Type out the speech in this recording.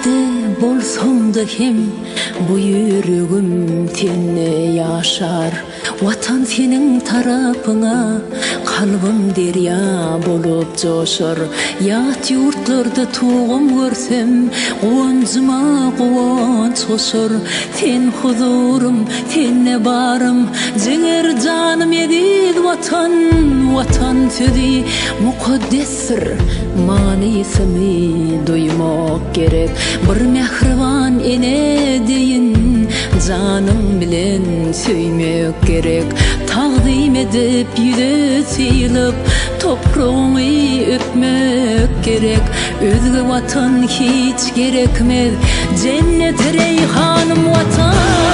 Nerede bolsam da hem bu yüreğim tenne yaşar. Vatan senin tarafına kalbim derya bolup coşar. Yat yurtlarda tuğum görsem kuvvancıma kuvvanç koşar. Ten huzurum, tenne barım, jener canım edil vatan. Vatan sözi mukaddesdir, manisini duymak gerek. Bir mehriban ene deyin, canım bilen söymek gerek. Taqdim edip yüze sıyılıp toprağını öpmek gerek. Özge vatan hiç gerekmez, cennet reyhanım vatan.